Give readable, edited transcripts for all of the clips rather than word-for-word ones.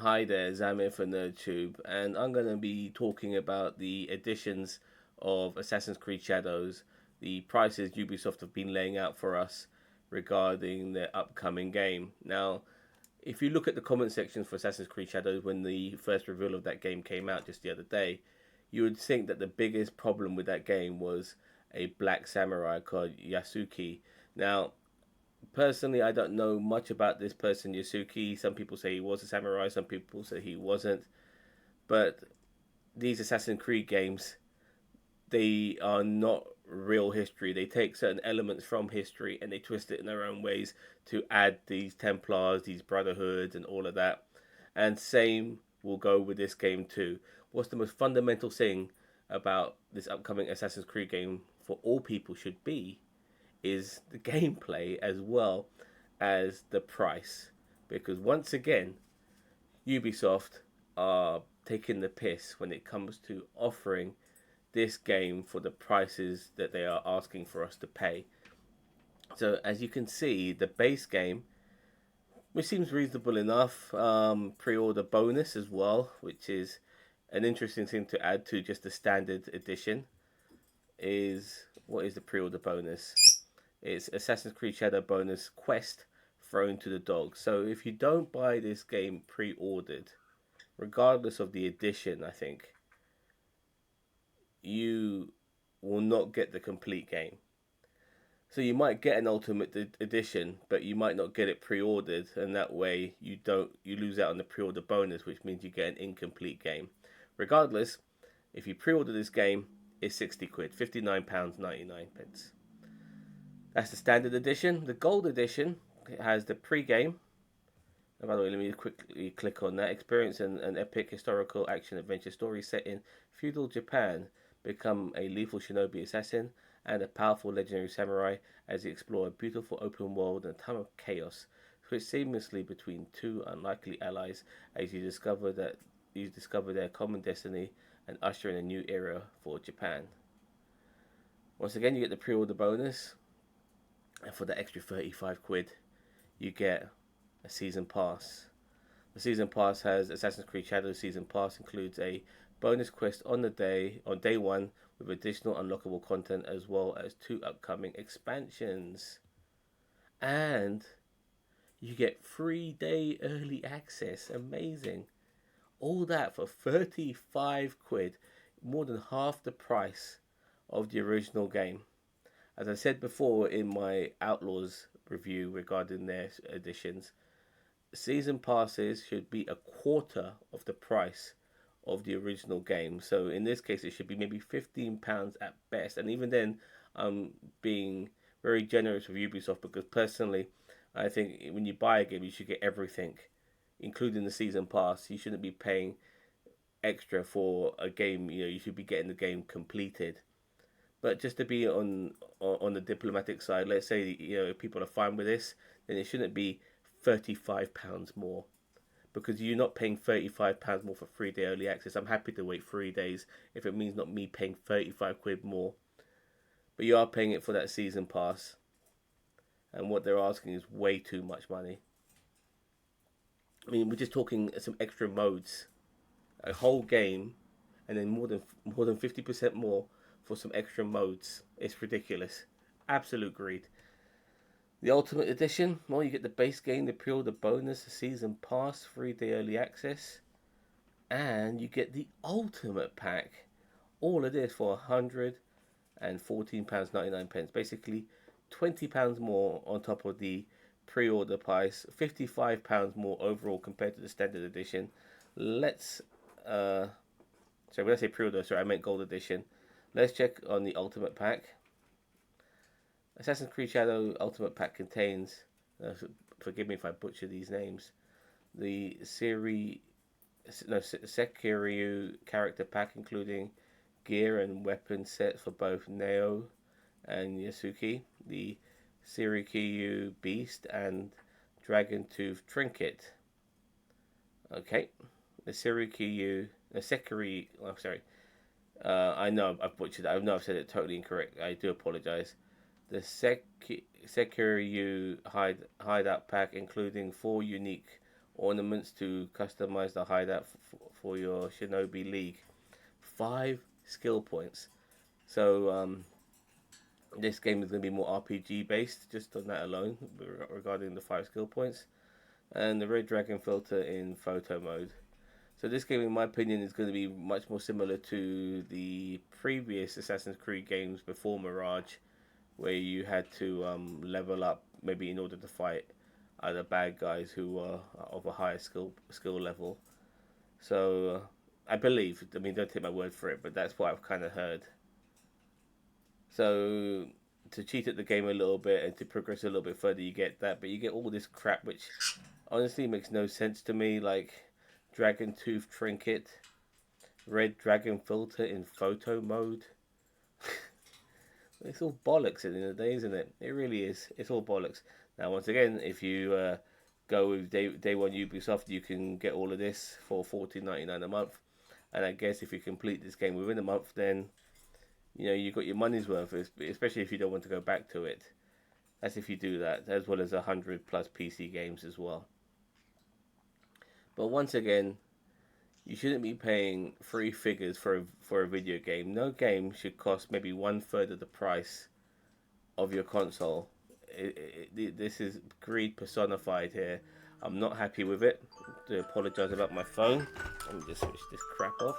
Hi there, Zamir for NerdTube, and I'm going to be talking about the editions of Assassin's Creed Shadows, the prices Ubisoft have been laying out for us regarding their upcoming game. Now, if you look at the comment sections for Assassin's Creed Shadows when the first reveal of that game came out just the other day, you would think that the biggest problem with that game was a black samurai called Yasuki. Now, personally, I don't know much about this person, Yasuki. Some people say he was a samurai, some people say he wasn't. But these Assassin's Creed games, they are not real history. They take certain elements from history and they twist it in their own ways to add these Templars, these Brotherhoods, and all of that. And same will go with this game too. What's the most fundamental thing about this upcoming Assassin's Creed game for all people should be is the gameplay as well as the price. Because once again, Ubisoft are taking the piss when it comes to offering this game for the prices that they are asking for us to pay. So, as you can see, the base game, which seems reasonable enough, pre order bonus as well, which is an interesting thing to add to just the standard edition, is what is the pre order bonus? It's Assassin's Creed Shadow bonus quest thrown to the dogs. So if you don't buy this game pre-ordered, regardless of the edition, I think you will not get the complete game. So you might get an ultimate edition, but you might not get it pre-ordered, and that way you lose out on the pre-order bonus, which means you get an incomplete game. Regardless, if you pre-order this game, it's 60 quid, £59.99. That's the standard edition. The gold edition has the pre-game. And by the way, let me quickly click on that. Experience an epic historical action adventure story set in feudal Japan. Become a lethal shinobi assassin and a powerful legendary samurai as you explore a beautiful open world in a time of chaos. Switch seamlessly between two unlikely allies as you discover their common destiny and usher in a new era for Japan. Once again, you get the pre-order bonus, and for the extra 35 quid, you get a season pass. The season pass has Assassin's Creed Shadows season pass includes a bonus quest on day one with additional unlockable content as well as two upcoming expansions. And you get 3-day early access. Amazing. All that for 35 quid, more than half the price of the original game. As I said before in my Outlaws review regarding their editions, season passes should be a quarter of the price of the original game. So in this case, it should be maybe £15 at best. And even then, I'm being very generous with Ubisoft because personally, I think when you buy a game, you should get everything, including the season pass. You shouldn't be paying extra for a game. You should be getting the game completed. But just to be on the diplomatic side, let's say if people are fine with this, then it shouldn't be £35 more, because you're not paying £35 more for 3-day early access. I'm happy to wait 3 days if it means not me paying 35 quid more, but you are paying it for that season pass, and what they're asking is way too much money. I mean, we're just talking some extra modes, a whole game, and then more than 50% more for some extra modes. It's ridiculous. Absolute greed. The Ultimate Edition, well, you get the base game, the pre-order bonus, the season pass, 3-day early access, and you get the Ultimate Pack. All of this for £114.99. Basically, £20 more on top of the pre-order price, £55 more overall compared to the standard edition. Let's, sorry, when I say pre-order, sorry, I meant gold edition. Let's check on the Ultimate Pack. Assassin's Creed Shadow Ultimate Pack contains, forgive me if I butcher these names, the Sekiryu character pack, including gear and weapon sets for both Neo and Yasuki, the Kiryu Beast and Dragon Tooth Trinket. Okay, the Sekiri, I'm sorry, I know I've butchered it. I know I've said it totally incorrect. I do apologize. The Sekiryu hideout pack, including 4 unique ornaments to customize the hideout for your Shinobi League. 5 skill points. So this game is going to be more RPG based, just on that alone, regarding the 5 skill points. And the Red Dragon filter in photo mode. So this game, in my opinion, is going to be much more similar to the previous Assassin's Creed games before Mirage, where you had to level up maybe in order to fight other bad guys who are of a higher skill level. So I believe, I mean, don't take my word for it, but that's what I've kind of heard. So to cheat at the game a little bit and to progress a little bit further, you get that, but you get all this crap which honestly makes no sense to me, like Dragon Tooth Trinket, Red Dragon filter in photo mode. It's all bollocks at the end of the day, isn't it? It really is. It's all bollocks. Now, once again, if you go with day one Ubisoft, you can get all of this for $14.99 a month. And I guess if you complete this game within a month, then you got your money's worth. Especially if you don't want to go back to it. That's if you do that, as well as 100+ PC games as well. But once again, you shouldn't be paying 3 figures for a video game. No game should cost maybe 1/3 of the price of your console. This is greed personified here. I'm not happy with it. I do apologise about my phone. Let me just switch this crap off.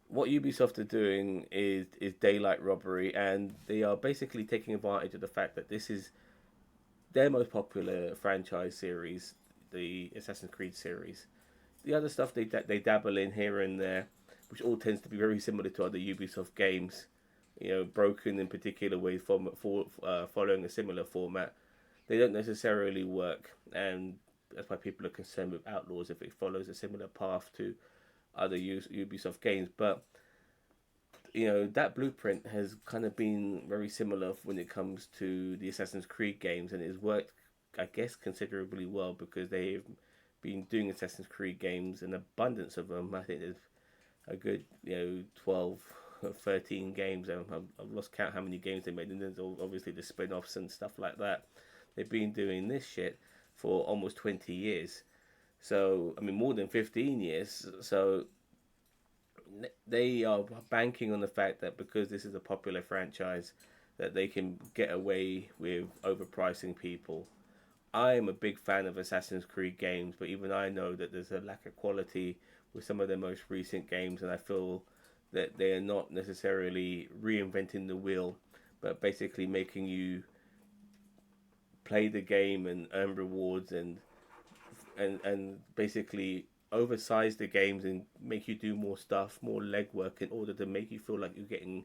What Ubisoft are doing is daylight robbery, and they are basically taking advantage of the fact that this is their most popular franchise series, the Assassin's Creed series. The other stuff they dabble in here and there, which all tends to be very similar to other Ubisoft games. Broken in particular way following a similar format. They don't necessarily work, and that's why people are concerned with Outlaws if it follows a similar path to other Ubisoft games. But that blueprint has kind of been very similar when it comes to the Assassin's Creed games, and it's worked, I guess, considerably well because they've been doing Assassin's Creed games, an abundance of them. I think there's a good 12 or 13 games. I've lost count how many games they made, and there's obviously the spin-offs and stuff like that. They've been doing this shit for almost 20 years. So, I mean, more than 15 years. So, they are banking on the fact that because this is a popular franchise, that they can get away with overpricing people. I am a big fan of Assassin's Creed games, but even I know that there's a lack of quality with some of their most recent games, and I feel that they are not necessarily reinventing the wheel, but basically making you play the game and earn rewards and basically oversize the games and make you do more stuff, more legwork in order to make you feel like you're getting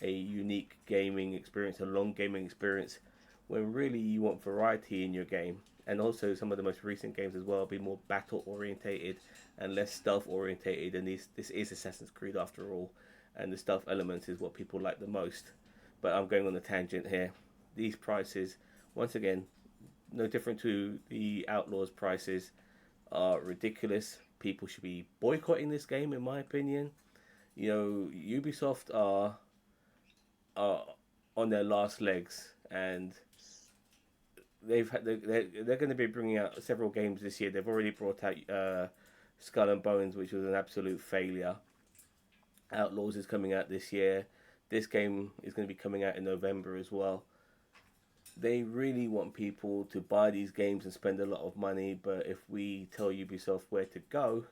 a unique gaming experience, a long gaming experience, when really you want variety in your game. And also some of the most recent games as well be more battle orientated and less stealth orientated. And this is Assassin's Creed after all, and the stealth elements is what people like the most. But I'm going on a tangent here. These prices, once again, no different to the Outlaws prices, are ridiculous. People should be boycotting this game, in my opinion. Ubisoft are on their last legs, and they're going to be bringing out several games this year. They've already brought out Skull and Bones, which was an absolute failure. Outlaws is coming out this year. This game is going to be coming out in November as well. They really want people to buy these games and spend a lot of money, but if we tell Ubisoft where to go,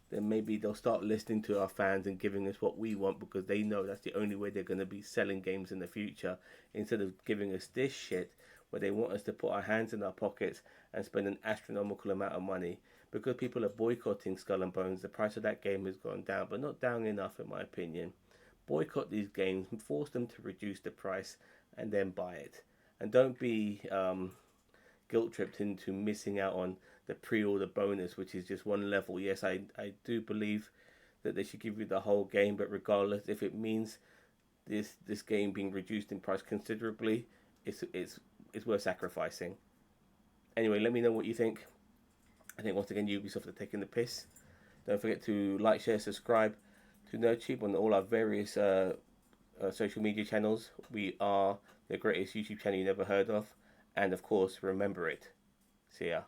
then maybe they'll start listening to our fans and giving us what we want, because they know that's the only way they're going to be selling games in the future, instead of giving us this shit where they want us to put our hands in our pockets and spend an astronomical amount of money. Because people are boycotting Skull and Bones, the price of that game has gone down, but not down enough in my opinion. Boycott these games, force them to reduce the price, and then buy it. And don't be guilt-tripped into missing out on the pre-order bonus, which is just one level. Yes, I do believe that they should give you the whole game, but regardless, if it means this game being reduced in price considerably, it's worth sacrificing. Anyway, let me know what you think. I think once again Ubisoft are taking the piss. Don't forget to like, share, subscribe to NerdTube on all our various social media channels. We are the greatest YouTube channel you never heard of, and of course, remember it. See ya.